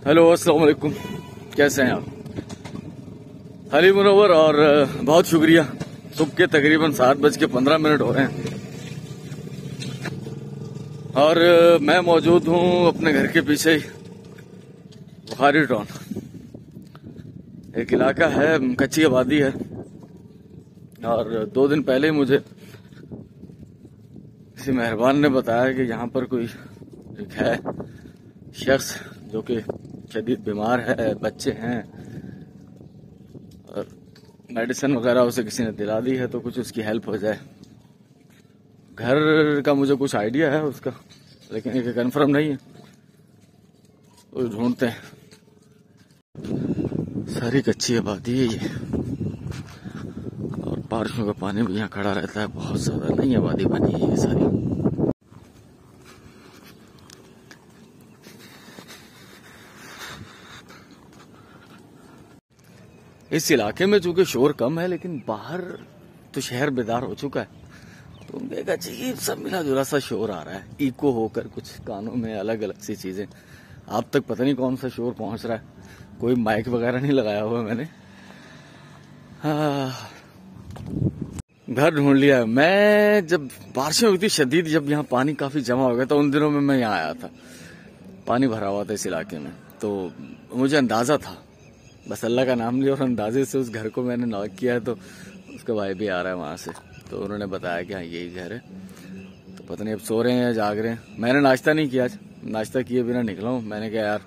Hello, अस्सलाम वालेकुम। कैसे हैं आप? हाली मुनव्वर, और बहुत शुक्रिया। सुबह के तकरीबन 7:15 हो रहे हैं और मैं मौजूद हूं अपने घर के पीछे ही बुखारी टाउन। एक इलाका है, कच्ची आबादी है, और 2 दिन पहले ही मुझे किसी मेहरबान ने बताया कि यहाँ पर कोई एक है शख्स जो कि शदीद बीमार है, बच्चे हैं और मेडिसिन वगैरह उसे किसी ने दिला दी है, तो कुछ उसकी हेल्प हो जाए। घर का मुझे कुछ आइडिया है उसका, लेकिन ये कंफर्म नहीं है, तो ढूंढते हैं। सारी कच्ची आबादी है ये, और बारिशों का पानी भी यहाँ खड़ा रहता है। बहुत ज्यादा नई आबादी बनी है ये सारी। इस इलाके में चूंकि शोर कम है, लेकिन बाहर तो शहर बेदार हो चुका है, तो एक अजीब सा मिला जुला सा शोर आ रहा है, इको होकर कुछ कानों में अलग अलग सी चीजें। आप तक पता नहीं कौन सा शोर पहुंच रहा है। कोई माइक वगैरह नहीं लगाया हुआ मैंने। घर ढूंढ लिया। मैं जब बारिशें हुई थी शदीद, जब यहाँ पानी काफी जमा हो गया था, उन दिनों में मैं यहाँ आया था। पानी भरा हुआ था इस इलाके में, तो मुझे अंदाजा था, बस अल्लाह का नाम लिया और अंदाजे से उस घर को मैंने नॉक किया, तो उसका भाई भी आ रहा है वहां से, तो उन्होंने बताया कि हाँ यही घर है। तो पता नहीं अब सो रहे हैं या जाग रहे हैं। मैंने नाश्ता नहीं किया आज, नाश्ता किए बिना निकला हूँ। मैंने कहा यार,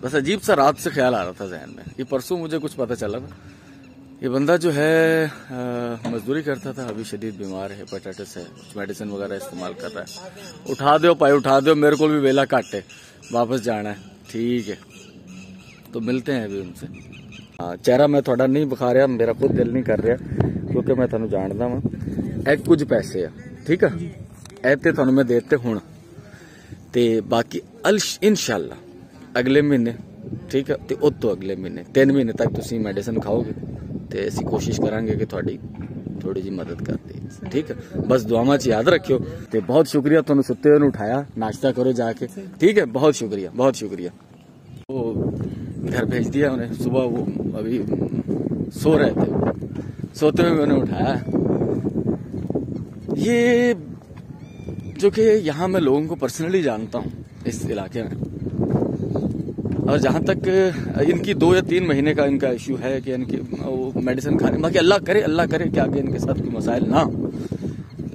बस अजीब सा रात से ख्याल आ रहा था जहन में। ये परसों मुझे कुछ पता चला था, ये बंदा जो है मजदूरी करता था, अभी शदीद बीमार है, हेपेटाइटिस है, मेडिसिन वगैरह इस्तेमाल कर रहा है। उठा दो भाई, उठा दो, मेरे को भी वेला घट है, वापस जाना है। ठीक है, तो मिलते हैं अभी उनसे। चेहरा मैं थोड़ा नहीं बखा रहा, मेरा खुद दिल नहीं कर रहा, क्योंकि मैं थानू जानदा वा। एक कुछ पैसे है, ठीक है, ऐते थानू मैं देते हुण, ते बाकी इंशाल्लाह अगले महीने, ठीक है, ते उस तो अगले महीने 3 महीने तक तुसी मेडिसिन खाओगे, ते असीं कोशिश करांगे कि थोड़ी थोड़ी जी मदद कर दी। ठीक है, बस दुआवां च याद रखियो। ते बहुत शुक्रिया, थानू सुत्ते हुए उठाया, नाश्ता करो जाके। ठीक है, बहुत शुक्रिया, बहुत शुक्रिया। वो घर भेज दिया उन्हें। सुबह वो अभी सो रहे थे, सोते हुए मैंने उठाया। ये जो कि यहाँ मैं लोगों को पर्सनली जानता हूँ इस इलाके में, और जहां तक इनकी 2 या 3 महीने का इनका इश्यू है कि इनकी वो मेडिसिन खाने, बाकी अल्लाह करे कि आगे इनके साथ कोई मसाइल ना हो,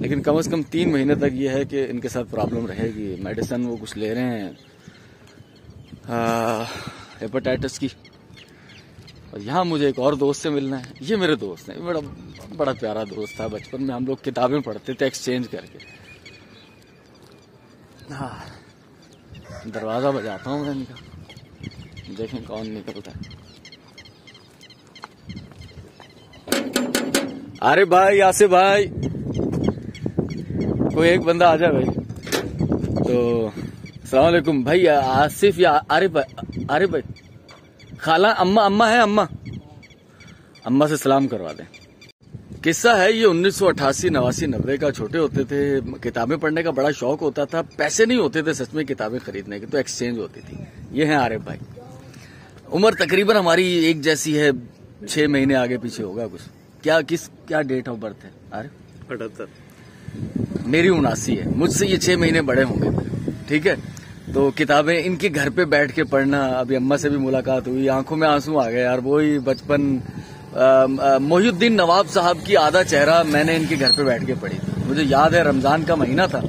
लेकिन कम से कम 3 महीने तक ये है कि इनके साथ प्रॉब्लम रहेगी। मेडिसिन वो कुछ ले रहे हैं हेपेटाइटिस की। और यहाँ मुझे एक और दोस्त से मिलना है। ये मेरे दोस्त हैं, बड़ा प्यारा दोस्त था, बचपन में हम लोग किताबें पढ़ते थे एक्सचेंज करके। हाँ, दरवाजा बजाता हूँ मैं इनका, देखें कौन निकलता है। अरे भाई, आसिफ भाई, कोई एक बंदा आ जाए भाई। तो अस्सलाम वालेकुम भाई, आसिफ या आरिफ भाई, खाला अम्मा है, अम्मा से सलाम करवा दें। किस्सा है ये 1988, 89, 90 का। छोटे होते थे, किताबें पढ़ने का बड़ा शौक होता था, पैसे नहीं होते थे सच में किताबें खरीदने के, तो एक्सचेंज होती थी। ये है आरिफ भाई, उम्र तकरीबन हमारी एक जैसी है, 6 महीने आगे पीछे होगा कुछ। क्या डेट ऑफ बर्थ है आरिफ? 78। मेरी 79 है, मुझसे ये 6 महीने बड़े होंगे। ठीक है, तो किताबें इनके घर पे बैठ के पढ़ना। अभी अम्मा से भी मुलाकात हुई, आंखों में आंसू आ गए यार। वही बचपन, मोहिउद्दीन नवाब साहब की आधा चेहरा मैंने इनके घर पे बैठ के पढ़ी थी। मुझे याद है, रमजान का महीना था,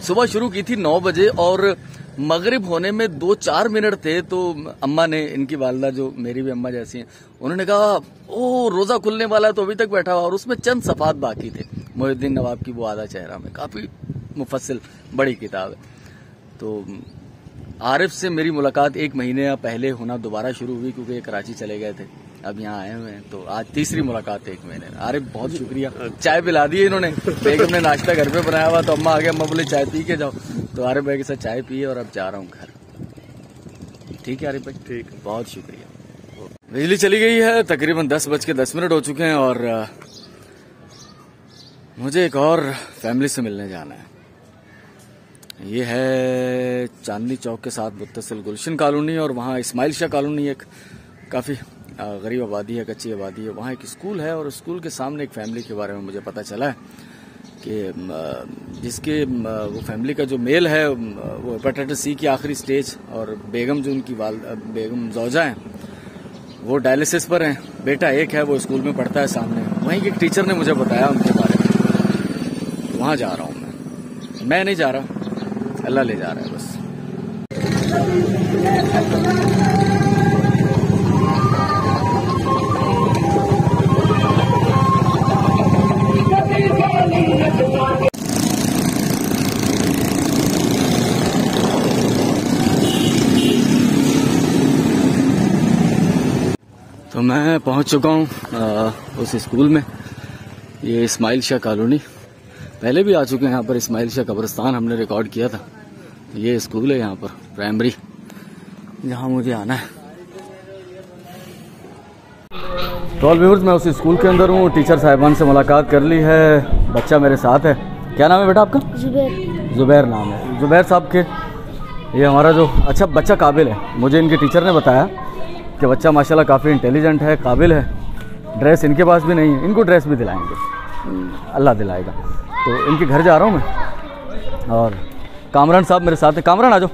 सुबह शुरू की थी 9 बजे, और मगरिब होने में 2-4 मिनट थे, तो अम्मा ने, इनकी वालदा जो मेरी भी अम्मा जैसी हैं, उन्होंने कहा ओ रोजा खुलने वाला है, तो अभी तक बैठा हुआ। और उसमें चंद सफात बाकी थे मोहिउद्दीन नवाब की, वो आधा चेहरा में, काफी मुफस्सिल बड़ी किताब है। तो आरिफ से मेरी मुलाकात 1 महीने पहले होना दोबारा शुरू हुई, क्योंकि ये कराची चले गए थे, अब यहाँ आए हुए हैं, तो आज तीसरी मुलाकात 1 महीने में। आरिफ बहुत शुक्रिया, चाय पिला दी इन्होंने। बेगम ने नाश्ता घर पे बनाया हुआ, तो अम्मा आ गया, अम्मा बोले चाय पी के जाओ, तो आरिफ भाई के साथ चाय पिए, और अब जा रहा हूँ घर। ठीक है आरिफ भाई, ठीक है, बहुत शुक्रिया। बिजली चली गई है, तकरीबन 10:10 हो चुके हैं, और मुझे एक और फैमिली से मिलने जाना है। ये है चांदनी चौक के साथ मुत्तसिल गुलशन कॉलोनी, और वहाँ इस्माइल शाह कॉलोनी, एक काफ़ी गरीब आबादी है, कच्ची आबादी है। वहाँ एक स्कूल है और स्कूल के सामने एक फैमिली के बारे में मुझे पता चला है कि जिसके वो फैमिली का जो मेल है वो हेपेटाइटिस सी की आखिरी स्टेज, और बेगम जो उनकी बेगम जौजा हैं वो डायलिसिस पर हैं। बेटा एक है वो स्कूल में पढ़ता है सामने। वहीं एक टीचर ने मुझे बताया उनके बारे में। वहाँ जा रहा हूँ मैं नहीं जा रहा, अल्लाह ले जा रहा है बस। तो मैं पहुंच चुका हूं उस स्कूल में। ये इस्माइल शाह कॉलोनी, पहले भी आ चुके हैं यहाँ पर। इस्माइल शाह कब्रिस्तान हमने रिकॉर्ड किया था। ये स्कूल है यहाँ पर प्राइमरी, जहाँ मुझे आना है। तो ऑल व्यूअर्स, मैं उस स्कूल के अंदर हूँ। टीचर साहिबान से मुलाकात कर ली है। बच्चा मेरे साथ है। क्या नाम है बेटा आपका? जुबैर नाम है। जुबैर साहब के ये हमारा जो अच्छा बच्चा काबिल है। मुझे इनके टीचर ने बताया कि बच्चा माशाल्लाह काफ़ी इंटेलिजेंट है, काबिल है। ड्रेस इनके पास भी नहीं है, इनको ड्रेस भी दिलाएंगे, अल्लाह दिलाएगा। तो इनके घर जा रहा हूँ मैं, और कामरान साहब मेरे साथ है। कामरान आ जाओ।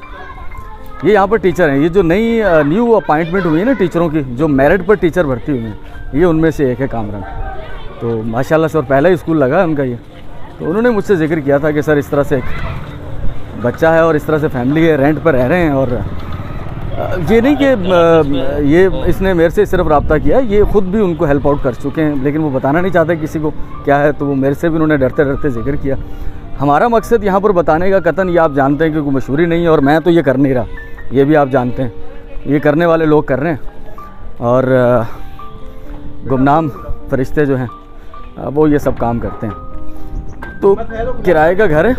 ये यहाँ पर टीचर हैं। ये जो न्यू अपॉइंटमेंट हुई है ना टीचरों की, जो मेरिट पर टीचर भर्ती हुई हैं, ये उनमें से एक है कामरान। तो माशाल्लाह से और पहला ही स्कूल लगा है उनका ये। तो उन्होंने मुझसे जिक्र किया था कि सर इस तरह से एक बच्चा है और इस तरह से फैमिली है, रेंट पर रह रहे हैं। और ये नहीं कि ये इसने मेरे से सिर्फ रब्ता किया, ये खुद भी उनको हेल्प आउट कर चुके हैं, लेकिन वो बताना नहीं चाहते किसी को क्या है। तो वो मेरे से भी उन्होंने डरते डरते जिक्र किया। हमारा मकसद यहाँ पर बताने का कतन ये आप जानते हैं कि कोई मशहूरी नहीं है, और मैं तो ये कर नहीं रहा, ये भी आप जानते हैं। ये करने वाले लोग कर रहे हैं, और गुमनाम फरिश्ते जो हैं वो ये सब काम करते हैं। तो किराए का घर है।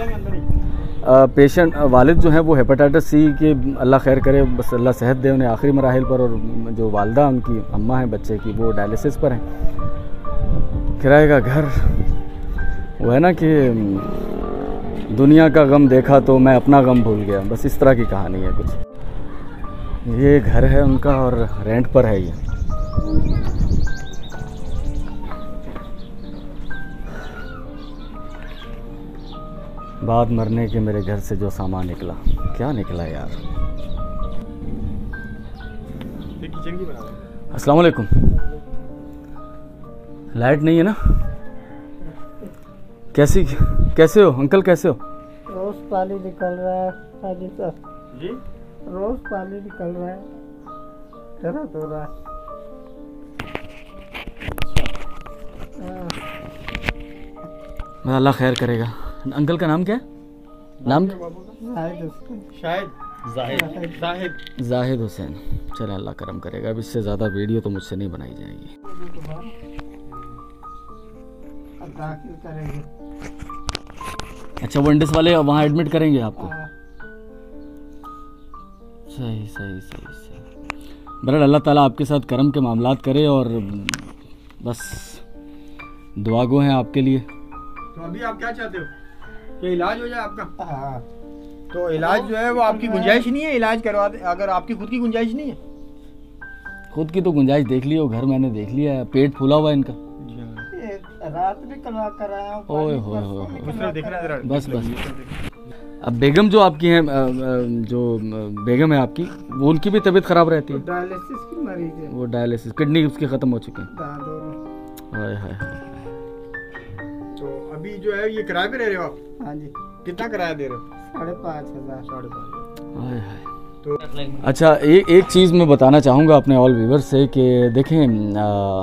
पेशेंट वालिद जो हैं वो हेपेटाइटिस सी के, अल्लाह खैर करे, बस अल्लाह सेहत दे उन्हें आखिरी मराहिल पर। और जो वालदा उनकी अम्मा है बच्चे की, वो डायलिसिस पर हैं। किराए का घर वो है ना कि दुनिया का गम देखा तो मैं अपना गम भूल गया, बस इस तरह की कहानी है कुछ। ये घर है उनका और रेंट पर है ये। बाद मरने के मेरे घर से जो सामान निकला, क्या निकला यार। अस्सलाम वालेकुम। लाइट नहीं है ना? कैसे हो अंकल, कैसे हो? रोज पानी निकल रहा है पानी का जी, रोज पानी निकल रहा है, दर्द हो रहा है। अल्लाह खैर करेगा। अंकल का नाम क्या है? नाम शायद जाहिद हुसैन। चले अल्लाह करम करेगा। अब इससे ज़्यादा वीडियो तो मुझसे नहीं बनाई जाएगी। अच्छा, वो इंडिस वाले वहाँ एडमिट करेंगे आपको? सही सही सही सही। बहरहाल अल्लाह ताला आपके साथ करम के मामलात करे, और बस दुआ गो हैं आपके लिए। तो अभी आप क्या चाहते हो कि इलाज हो जाए आपका? हाँ, तो इलाज जो है वो आपकी गुंजाइश नहीं है, इलाज करवा दे। अगर आपकी खुद की गुंजाइश नहीं है? खुद की तो गुंजाइश देख ली हो, घर मैंने देख लिया है, पेट फूला हुआ है इनका। रात भी करवा कर आया हूं। ओए होए बस। अब बेगम जो आपकी हैं, जो बेगम है आपकी, वो उनकी भी तबीयत खराब रहती है? डायलिसिस की मरीज है वो। डायलिसिस, किडनी उसकी खत्म हो चुकी है। हाय हाय हाय। तो अभी जो है ये किराए पे रह रहे हो आप? हाँ जी। कितना किराया दे रहे हो? 5,500। 5,500। हाय हाय। तो अच्छा, एक चीज़ मैं बताना चाहूँगा अपने ऑल व्यूवर्स से कि देखें,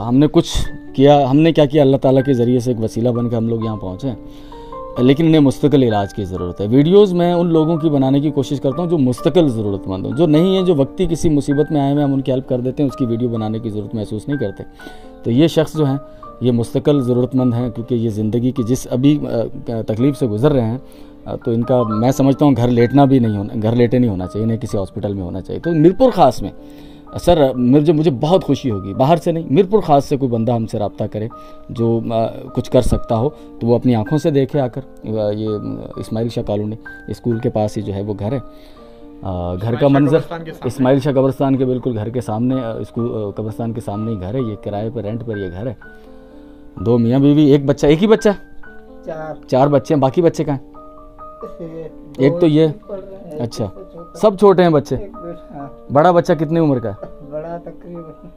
हमने कुछ किया, हमने क्या किया, अल्लाह ताला के ज़रिए से एक वसीला बन के हम लोग यहाँ पहुँचे हैं, लेकिन इन्हें मुस्तकिल इलाज की ज़रूरत है। वीडियोज़ मैं उन लोगों की बनाने की कोशिश करता हूँ जो मुस्तकिल ज़रूरतमंद हो, जो नहीं है, जो वक्ती किसी मुसीबत में आए हुए हम उनकी हेल्प कर देते हैं, उसकी वीडियो बनाने की ज़रूरत महसूस नहीं करते। तो ये शख्स जो हैं ये मुस्तकिल ज़रूरतमंद हैं, क्योंकि ये ज़िंदगी की जिस अभी तकलीफ़ से गुज़र रहे हैं, तो इनका मैं समझता हूँ घर लेटे नहीं होना चाहिए, इन्हें किसी हॉस्पिटल में होना चाहिए। तो मीरपुर ख़ास में सर मुझे बहुत खुशी होगी, बाहर से नहीं, मीरपुर ख़ास से कोई बंदा हमसे रब्ता करे जो कुछ कर सकता हो तो वो अपनी आंखों से देखे आकर। ये इस्माइल शाह कॉलोनी स्कूल के पास ही जो है वो घर है। घर का मंजर इस्माइल शाह कब्रिस्तान के बिल्कुल घर के सामने, स्कूल कब्रिस्तान के सामने ही घर है। ये किराए पर रेंट पर ये घर है। 2 मियाँ बीवी, एक बच्चा, एक ही बच्चा, 4 बच्चे हैं। बाकी बच्चे कहाँ हैं? एक तो ये, अच्छा सब छोटे हैं बच्चे। बड़ा बच्चा कितनी उम्र का है? बड़ा तकरीबन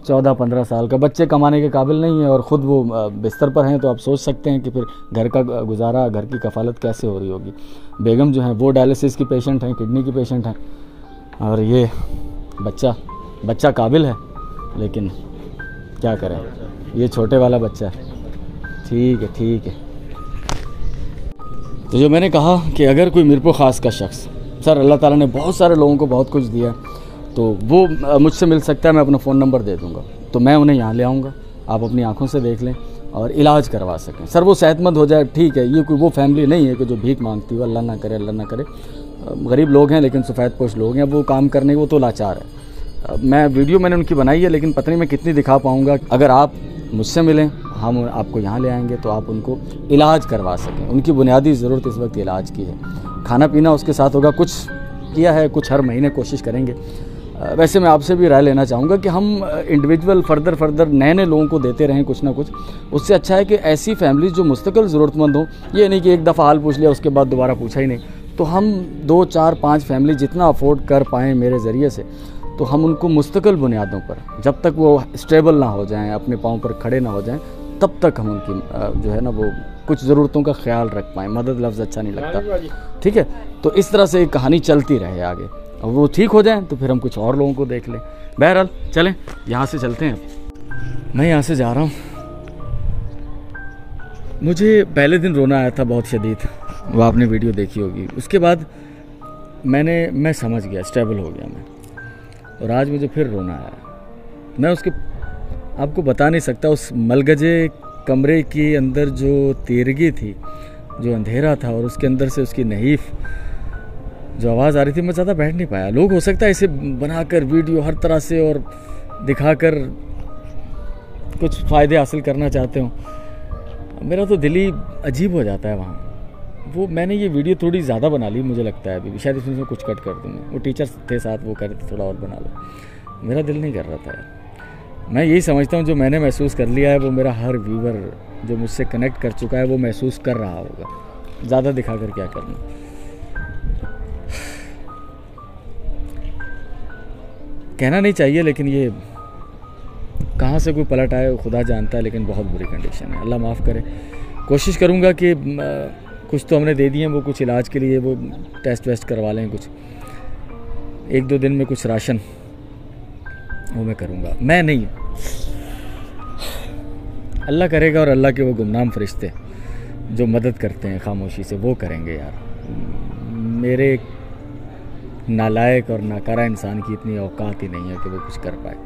14-15 साल का। बच्चे कमाने के काबिल नहीं है और ख़ुद वो बिस्तर पर हैं, तो आप सोच सकते हैं कि फिर घर का गुजारा, घर की कफालत कैसे हो रही होगी। बेगम जो है वो डायलिसिस की पेशेंट हैं, किडनी की पेशेंट हैं, और ये बच्चा काबिल है, लेकिन क्या करें, ये छोटे वाला बच्चा है। ठीक है। तो जो मैंने कहा कि अगर कोई मीरपुर ख़ास का शख्स, सर अल्लाह ताला ने बहुत सारे लोगों को बहुत कुछ दिया, तो वो मुझसे मिल सकता है। मैं अपना फ़ोन नंबर दे दूँगा, तो मैं उन्हें यहाँ ले आऊँगा, आप अपनी आंखों से देख लें और इलाज करवा सकें। सर वो सेहतमंद हो जाए, ठीक है। ये कोई वो फैमिली नहीं है कि जो भीख मांगती हो, अल्लाह ना करे। गरीब लोग हैं लेकिन सफ़ेद पोश लोग हैं, वो काम करने वो तो लाचार है। मैंने उनकी बनाई है, लेकिन पता नहीं मैं कितनी दिखा पाऊँगा। अगर आप मुझसे मिलें, हम आपको यहाँ ले आएंगे तो आप उनको इलाज करवा सकें। उनकी बुनियादी ज़रूरत इस वक्त इलाज की है, खाना पीना उसके साथ होगा। कुछ किया है, कुछ हर महीने कोशिश करेंगे। वैसे मैं आपसे भी राय लेना चाहूँगा कि हम इंडिविजुअल फर्दर नए लोगों को देते रहें कुछ ना कुछ। उससे अच्छा है कि ऐसी फैमिली जो मुस्तकिल ज़रूरतमंद हो, ये नहीं कि एक दफ़ा हाल पूछ लिया उसके बाद दोबारा पूछा ही नहीं। तो हम 2, 4, 5 फैमिली जितना अफोर्ड कर पाएँ मेरे ज़रिए से, तो हम उनको मुस्तकिल बुनियादों पर, जब तक वो स्टेबल ना हो जाएं, अपने पाँव पर खड़े ना हो जाएं, तब तक हम उनकी जो है ना वो कुछ ज़रूरतों का ख्याल रख पाएँ। मदद लफ्ज़ अच्छा नहीं लगता, ठीक है। तो इस तरह से एक कहानी चलती रहे आगे, और वो ठीक हो जाए तो फिर हम कुछ और लोगों को देख लें। बहरहाल चलें, यहाँ से चलते हैं। मैं यहाँ से जा रहा हूँ। मुझे पहले दिन रोना आया था बहुत शदीद, वो आपने वीडियो देखी होगी। उसके बाद मैं समझ गया, स्टेबल हो गया मैं, और आज मुझे फिर रोना आया। मैं उसके आपको बता नहीं सकता। उस मलगजे कमरे के अंदर जो तीरगी थी, जो अंधेरा था, और उसके अंदर से उसकी नहीफ जो आवाज़ आ रही थी, मैं ज़्यादा बैठ नहीं पाया। लोग हो सकता है इसे बनाकर वीडियो हर तरह से और दिखाकर कुछ फ़ायदे हासिल करना चाहते हो, मेरा तो दिल ही अजीब हो जाता है वहाँ। वो मैंने ये वीडियो थोड़ी ज़्यादा बना ली मुझे लगता है, अभी शायद इसमें कुछ कट कर दूँगा। वो टीचर्स थे साथ, वो कह रहे थे थोड़ा और बना लो, मेरा दिल नहीं कर रहा था यार। मैं यही समझता हूँ जो मैंने महसूस कर लिया है वो मेरा हर व्यूवर जो मुझसे कनेक्ट कर चुका है वो महसूस कर रहा होगा। ज़्यादा दिखा कर क्या करना। कहना नहीं चाहिए, लेकिन ये कहाँ से कोई पलट आए खुदा जानता है, लेकिन बहुत बुरी कंडीशन है। अल्लाह माफ़ करे। कोशिश करूँगा कि कुछ तो हमने दे दिए हैं, वो कुछ इलाज के लिए वो टेस्ट वेस्ट करवा लें, कुछ 1-2 दिन में कुछ राशन वो मैं करूँगा। मैं नहीं, अल्लाह करेगा, और अल्लाह के वो गुमनाम फरिश्ते जो मदद करते हैं खामोशी से, वो करेंगे यार। मेरे नालायक और नाकारा इंसान की इतनी औकात ही नहीं है कि वो कुछ कर पाए।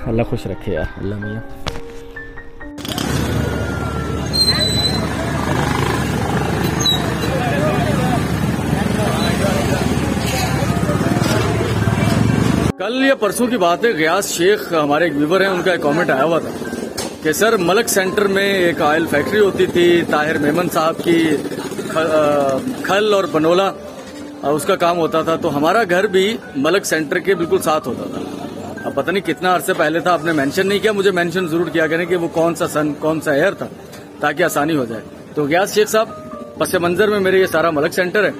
अल्लाह खुश रखे यार, अल्लाह मियाँ। कल या परसों की बात है, गयास शेख हमारे एक व्यूवर हैं, उनका एक कमेंट आया हुआ था कि सर मलक सेंटर में एक ऑयल फैक्ट्री होती थी, ताहिर मेमन साहब की खल और बनोला उसका काम होता था, तो हमारा घर भी मलक सेंटर के बिल्कुल साथ होता था। अब पता नहीं कितना अरसे पहले था, आपने मेंशन नहीं किया, मुझे मेंशन जरूर किया करें कि वो कौन सा सन कौन सा ईयर था, ताकि आसानी हो जाए। तो गयास शेख साहब, पस मंजर में मेरे ये सारा मलक सेंटर है।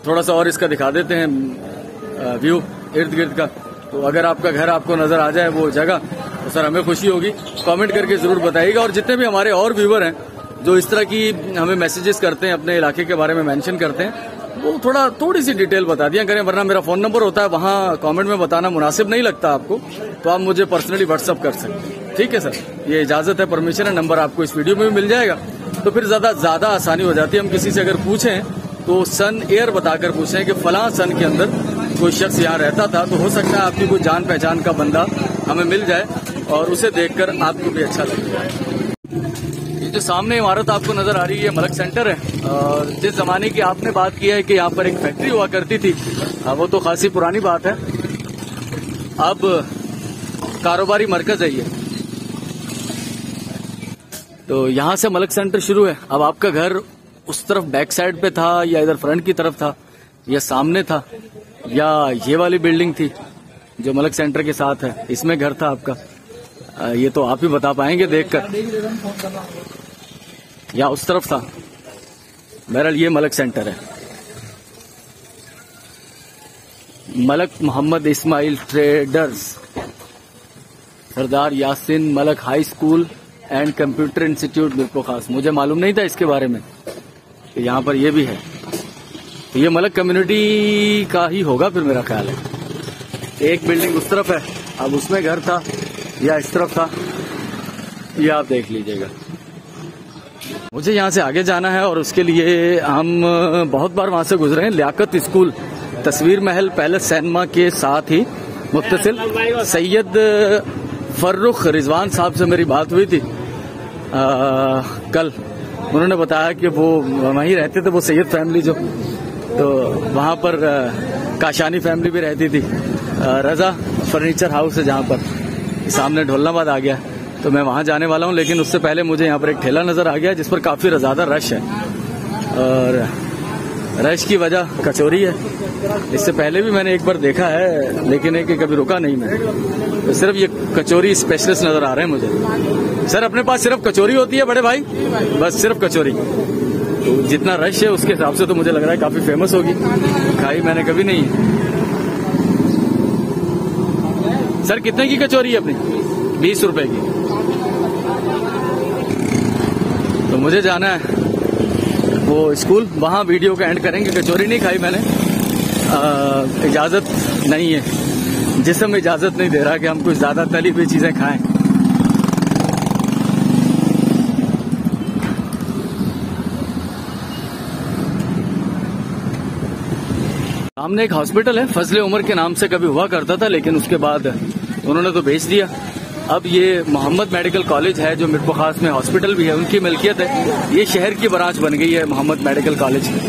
थोड़ा सा और इसका दिखा देते हैं व्यू इर्द गिर्द का, तो अगर आपका घर आपको नजर आ जाए वो जगह, तो सर हमें खुशी होगी। कमेंट करके जरूर बताइएगा। और जितने भी हमारे और व्यूवर हैं जो इस तरह की हमें मैसेजेस करते हैं, अपने इलाके के बारे में मेंशन करते हैं, वो थोड़ी सी डिटेल बता दिया करें, वरना मेरा फोन नंबर होता है वहाँ कमेंट में बताना मुनासिब नहीं लगता आपको, तो आप मुझे पर्सनली व्हाट्सअप कर सकते हैं। ठीक है सर, ये इजाजत है, परमिशन है, नंबर आपको इस वीडियो में भी मिल जाएगा, तो फिर ज्यादा आसानी हो जाती है। हम किसी से अगर पूछें तो सन ईयर बताकर पूछें कि फलां सन के अंदर कोई शख्स यहाँ रहता था, तो हो सकता है आपकी कोई जान पहचान का बंदा हमें मिल जाए और उसे देखकर आपको भी अच्छा लगेगा। ये जो सामने इमारत आपको नजर आ रही है मलक सेंटर है, और जिस जमाने की आपने बात की है कि यहाँ पर एक फैक्ट्री हुआ करती थी, वो तो खासी पुरानी बात है। अब कारोबारी मरकज है ये। तो यहाँ से मलक सेंटर शुरू है। अब आपका घर उस तरफ बैक साइड पे था या इधर फ्रंट की तरफ था या सामने था या ये वाली बिल्डिंग थी जो मलक सेंटर के साथ है, इसमें घर था आपका, ये तो आप ही बता पाएंगे देखकर, या उस तरफ था। बहरहाल ये मलक सेंटर है। Malak Mohammad Ismail traders, Sardar Yasin Malak high school and computer institute मिरको खास। मुझे मालूम नहीं था इसके बारे में कि यहाँ पर ये भी है। तो ये मलक कम्युनिटी का ही होगा फिर, मेरा ख्याल है। एक बिल्डिंग उस तरफ है, अब उसमें घर था या इस तरफ था, ये आप देख लीजिएगा। मुझे यहाँ से आगे जाना है और उसके लिए हम बहुत बार वहां से गुजरे हैं। लियाकत स्कूल तस्वीर महल पैलेस सिनेमा के साथ ही मुत्तसिल। सैयद फर्रुख रिजवान साहब से मेरी बात हुई थी कल। उन्होंने बताया कि वो वहीं रहते थे, वो सैयद फैमिली जो, तो वहां पर काशानी फैमिली भी रहती थी। रजा फर्नीचर हाउस है जहां पर, सामने ढोलनाबाद आ गया, तो मैं वहां जाने वाला हूं। लेकिन उससे पहले मुझे यहाँ पर एक ठेला नजर आ गया जिस पर काफी ज्यादा रश है, और रश की वजह कचौरी है। इससे पहले भी मैंने एक बार देखा है, लेकिन एक कभी रुका नहीं मैं। तो सिर्फ ये कचौरी स्पेशलिस्ट नजर आ रहे हैं मुझे। सर अपने पास सिर्फ कचौरी होती है बड़े भाई? बस सिर्फ कचौरी। तो जितना रश है उसके हिसाब से तो मुझे लग रहा है काफी फेमस होगी। खाई मैंने कभी नहीं है। सर कितने की कचौरी है अपनी? 20 रुपए की। तो मुझे जाना है वो स्कूल, वहां वीडियो का एंड करेंगे। कचौरी नहीं खाई मैंने, इजाजत नहीं है, जिस्म इजाजत नहीं दे रहा कि हम कुछ ज्यादा तली हुई चीजें खाएं। सामने एक हॉस्पिटल है, फजले उमर के नाम से कभी हुआ करता था, लेकिन उसके बाद उन्होंने तो बेच दिया। अब ये मोहम्मद मेडिकल कॉलेज है जो मिरको खास में हॉस्पिटल भी है, उनकी मिल्कियत है। ये शहर की ब्रांच बन गई है मोहम्मद मेडिकल कॉलेज की।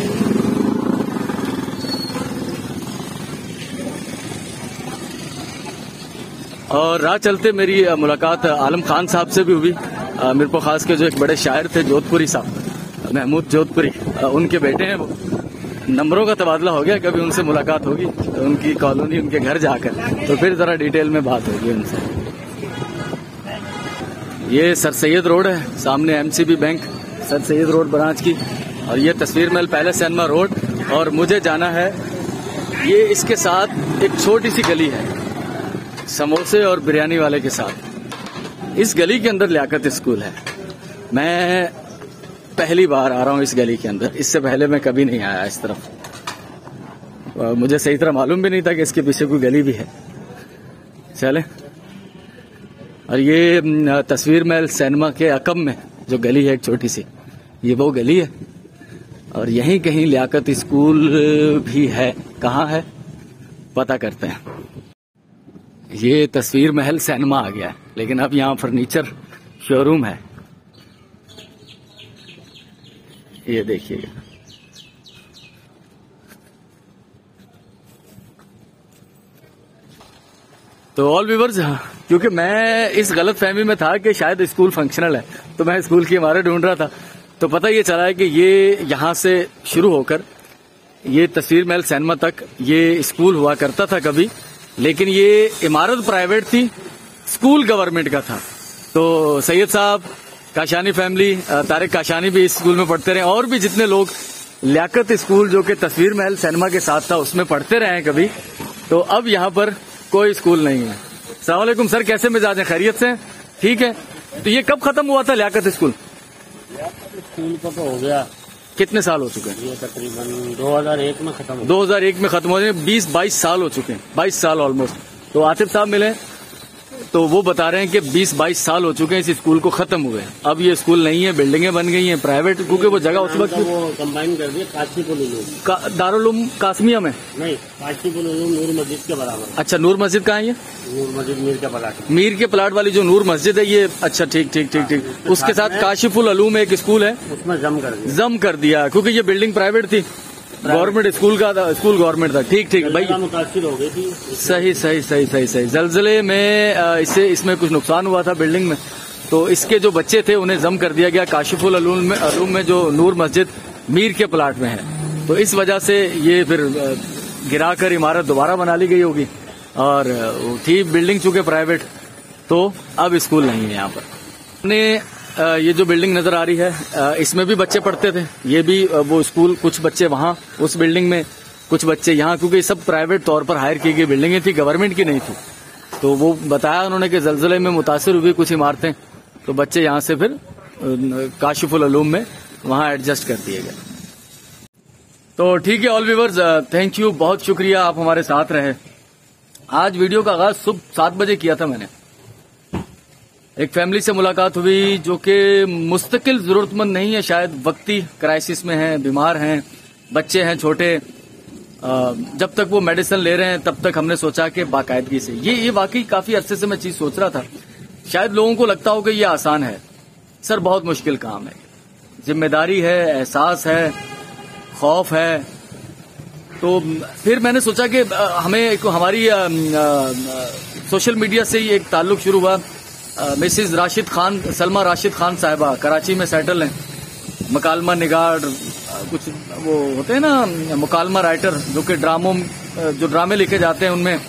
और राह चलते मेरी मुलाकात आलम खान साहब से भी हुई, मिरको खास के जो एक बड़े शायर थे जोधपुरी साहब, महमूद जोधपुरी, उनके बेटे हैं वो। नंबरों का तबादला हो गया, कभी उनसे मुलाकात होगी उनकी कॉलोनी, उनके घर जाकर, तो फिर जरा डिटेल में बात होगी उनसे। ये सर सैयद रोड है, सामने MCB bank sir Syed road branch की, और ये तस्वीर महल पैलेस सिनेमा रोड। और मुझे जाना है, ये इसके साथ एक छोटी सी गली है समोसे और बिरयानी वाले के साथ। इस गली के अंदर लियाकत स्कूल है। मैं पहली बार आ रहा हूँ इस गली के अंदर, इससे पहले मैं कभी नहीं आया इस तरफ। मुझे सही तरह मालूम भी नहीं था कि इसके पीछे कोई गली भी है। चले, और ये तस्वीर महल सिनेमा के अकब में जो गली है एक छोटी सी, ये वो गली है। और यहीं कहीं लियाकत स्कूल भी है। कहाँ है पता करते हैं। ये तस्वीर महल सिनेमा आ गया है, लेकिन अब यहाँ फर्नीचर शोरूम है। ये देखिएगा, तो ऑल व्यूअर्स, क्योंकि मैं इस गलत फहमी में था कि शायद स्कूल फंक्शनल है, तो मैं स्कूल की इमारत ढूंढ रहा था, तो पता ये चला है कि ये यहाँ से शुरू होकर ये तस्वीर महल सिनेमा तक ये स्कूल हुआ करता था कभी, लेकिन ये इमारत प्राइवेट थी, स्कूल गवर्नमेंट का था। तो सैयद साहब, काशानी फैमिली, तारिक काशानी भी इस स्कूल में पढ़ते रहे, और भी जितने लोग लियाकत स्कूल जो कि तस्वीर महल सिनेमा के साथ था उसमें पढ़ते रहे हैं कभी। तो अब यहाँ पर कोई स्कूल नहीं है। अस्सलाम वालेकुम सर, कैसे मिजाज है? खैरियत से? ठीक है। तो ये कब खत्म हुआ था लियाकत स्कूल? स्कूल का तो हो गया, कितने साल हो चुके हैं? ये तकरीबन 2001 में खत्म। 2001 में खत्म हो गए, 20-22 साल हो चुके हैं, 22 साल ऑलमोस्ट। तो आतिफ साहब मिले, तो वो बता रहे हैं कि 20-22 साल हो चुके हैं इस स्कूल को खत्म हुए। अब ये स्कूल नहीं है, बिल्डिंगें बन गई हैं प्राइवेट, क्योंकि वो जगह उस वक्त वो कंबाइन कर दिया काशीपुर उलूम दारुल उलूम कासमिया में नहीं, काशीपुर उलूम नूर मस्जिद के बराबर। अच्छा, नूर मस्जिद कहाँ है ये? नूर मस्जिद मीर के प्लाट। मीर के प्लाट वाली जो नूर मस्जिद है ये, अच्छा ठीक ठीक ठीक ठीक। उसके साथ काशिफुल उलूम एक स्कूल है, उसमें जम कर दिया क्योंकि ये बिल्डिंग प्राइवेट थी, गवर्नमेंट स्कूल का था, स्कूल गवर्नमेंट था। ठीक ठीक भाई, मुतासिर हो गई थी। सही सही सही सही सही। जलजले में इसमें कुछ नुकसान हुआ था बिल्डिंग में, तो इसके जो बच्चे थे उन्हें जम कर दिया गया काशिफुल उलूम में जो नूर मस्जिद मीर के प्लाट में है। तो इस वजह से ये फिर गिराकर इमारत दोबारा बना ली गई होगी, और थी बिल्डिंग चूंकि प्राइवेट, तो अब स्कूल नहीं है यहाँ पर। ये जो बिल्डिंग नजर आ रही है इसमें भी बच्चे पढ़ते थे, ये भी वो स्कूल, कुछ बच्चे वहाँ उस बिल्डिंग में, कुछ बच्चे यहाँ, क्योंकि सब प्राइवेट तौर पर हायर की गई बिल्डिंगें थी, गवर्नमेंट की नहीं थी। तो वो बताया उन्होंने कि जलजले में मुतासिर हुई कुछ इमारतें, तो बच्चे यहाँ से फिर काशिफुल उलूम में वहाँ एडजस्ट कर दिए गए। तो ठीक है ऑल व्यूअर्स, थैंक यू, बहुत शुक्रिया आप हमारे साथ रहे। आज वीडियो का आगाज सुबह 7 बजे किया था मैंने। एक फैमिली से मुलाकात हुई जो कि मुस्तकिल जरूरतमंद नहीं है, शायद वक्ती क्राइसिस में है, बीमार हैं, बच्चे हैं छोटे। जब तक वो मेडिसिन ले रहे हैं तब तक हमने सोचा कि बाकायदगी से, ये वाकई काफी अरसे से मैं चीज सोच रहा था। शायद लोगों को लगता हो कि ये आसान है, सर बहुत मुश्किल काम है, जिम्मेदारी है, एहसास है, खौफ है। तो फिर मैंने सोचा कि हमें हमारी सोशल मीडिया से ही एक ताल्लुक शुरू हुआ। मिसिज राशिद खान, सलमा राशिद खान साहिबा कराची में सेटल हैं, मकालमा निगार, कुछ वो होते हैं ना मुकालमा राइटर, जो कि जो ड्रामे लिखे जाते हैं उनमें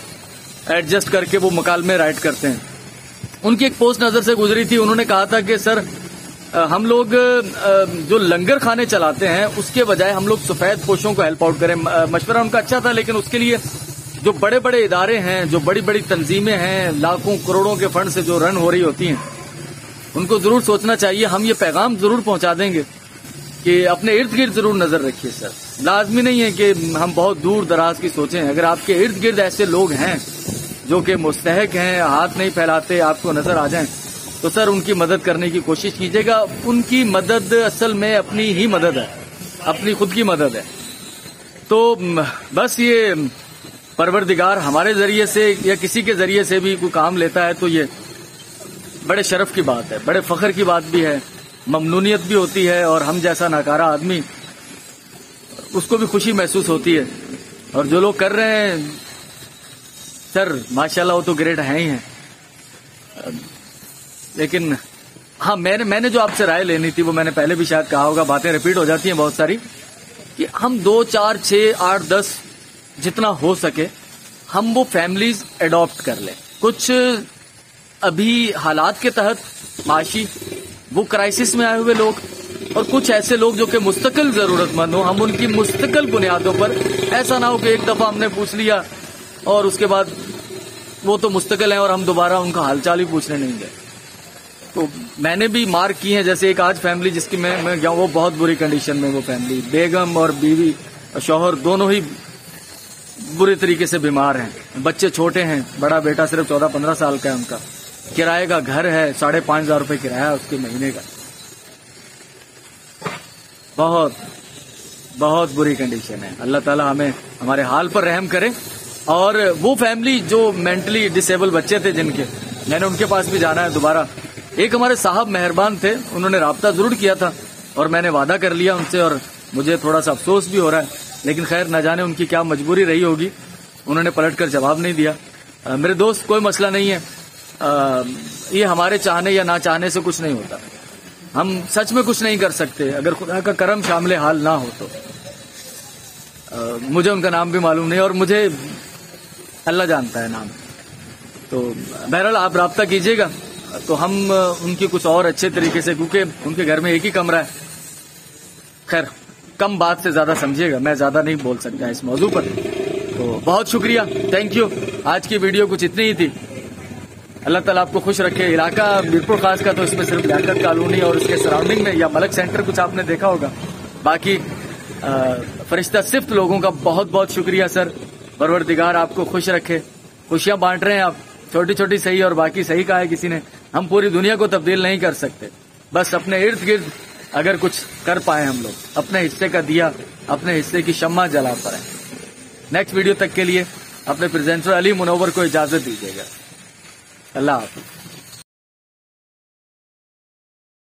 एडजस्ट करके वो मुकालमे राइट करते हैं। उनकी एक पोस्ट नजर से गुजरी थी, उन्होंने कहा था कि सर हम लोग जो लंगर खाने चलाते हैं उसके बजाय हम लोग सफेद पोशों को हेल्प आउट करें। मशवरा उनका अच्छा था, लेकिन उसके लिए जो बड़े बड़े इदारे हैं, जो बड़ी बड़ी तंजीमें हैं, लाखों करोड़ों के फंड से जो रन हो रही होती हैं, उनको जरूर सोचना चाहिए। हम ये पैगाम जरूर पहुंचा देंगे कि अपने इर्द गिर्द जरूर नजर रखिए। सर लाजमी नहीं है कि हम बहुत दूर दराज की सोचें, अगर आपके इर्द गिर्द ऐसे लोग हैं जो कि मुस्तहक हैं, हाथ नहीं फैलाते, आपको नजर आ जाएं, तो सर उनकी मदद करने की कोशिश कीजिएगा। उनकी मदद असल में अपनी ही मदद है, अपनी खुद की मदद है। तो बस ये परवरदिगार हमारे जरिए से या किसी के जरिए से भी कोई काम लेता है तो ये बड़े शर्फ की बात है, बड़े फख्र की बात भी है, ममनूनियत भी होती है, और हम जैसा नाकारा आदमी उसको भी खुशी महसूस होती है। और जो लोग कर रहे हैं सर माशाल्लाह वो तो ग्रेट हैं ही हैं। लेकिन हाँ, मैंने जो आपसे राय लेनी थी वो मैंने पहले भी शायद कहा होगा, बातें रिपीट हो जाती हैं बहुत सारी, कि हम 2, 4, 6, 8, 10 जितना हो सके हम वो फैमिलीज एडॉप्ट कर लें। कुछ अभी हालात के तहत माशी वो क्राइसिस में आए हुए लोग, और कुछ ऐसे लोग जो कि मुस्तकिल जरूरतमंद हो, हम उनकी मुस्तकिल बुनियादों पर, ऐसा ना हो कि एक दफा हमने पूछ लिया और उसके बाद वो तो मुस्तकिल हैं और हम दोबारा उनका हालचाल ही पूछने नहीं गए। तो मैंने भी मार्क की है, जैसे एक आज फैमिली जिसकी मैं गया, वो बहुत बुरी कंडीशन में, वो फैमिली बेगम और बीवी और शौहर दोनों ही बुरे तरीके से बीमार हैं, बच्चे छोटे हैं, बड़ा बेटा सिर्फ 14-15 साल का है उनका, किराए का घर है, 5,500 रुपए किराया उसके महीने का, बहुत बहुत बुरी कंडीशन है। अल्लाह ताला हमें हमारे हाल पर रहम करे। और वो फैमिली जो मेंटली डिसेबल बच्चे थे जिनके, मैंने उनके पास भी जाना है दोबारा। एक हमारे साहब मेहरबान थे, उन्होंने राब्ता जरूर किया था और मैंने वादा कर लिया उनसे, और मुझे थोड़ा सा अफसोस भी हो रहा है, लेकिन खैर न जाने उनकी क्या मजबूरी रही होगी, उन्होंने पलटकर जवाब नहीं दिया। मेरे दोस्त कोई मसला नहीं है, ये हमारे चाहने या ना चाहने से कुछ नहीं होता, हम सच में कुछ नहीं कर सकते अगर खुदा का करम शामिल हाल ना हो तो। मुझे उनका नाम भी मालूम नहीं और मुझे अल्लाह जानता है नाम। तो बहरहाल आप राब्ता कीजिएगा तो हम उनकी कुछ और अच्छे तरीके से, क्योंकि उनके घर में एक ही कमरा है। खैर कम बात से ज्यादा समझिएगा, मैं ज्यादा नहीं बोल सकता इस मौजू पर। तो बहुत शुक्रिया, थैंक यू। आज की वीडियो कुछ इतनी ही थी। अल्लाह ताला आपको खुश रखे। इलाका मीरपुर खास का तो इसमें सिर्फ लियाकत कॉलोनी और उसके सराउंडिंग में या मलक सेंटर कुछ आपने देखा होगा, बाकी फरिश्ता सिफ्त लोगों का बहुत बहुत शुक्रिया सर। परवरदिगार आपको खुश रखे, खुशियां बांट रहे हैं आप, छोटी छोटी सही और बाकी सही कहा है किसी ने। हम पूरी दुनिया को तब्दील नहीं कर सकते, बस अपने इर्द गिर्द अगर कुछ कर पाए हम लोग, अपने हिस्से का दिया, अपने हिस्से की शम्मा जला पाए। नेक्स्ट वीडियो तक के लिए अपने प्रेजेंटर अली मुनव्वर को इजाजत दीजिएगा। अल्लाह हाफ़िज़।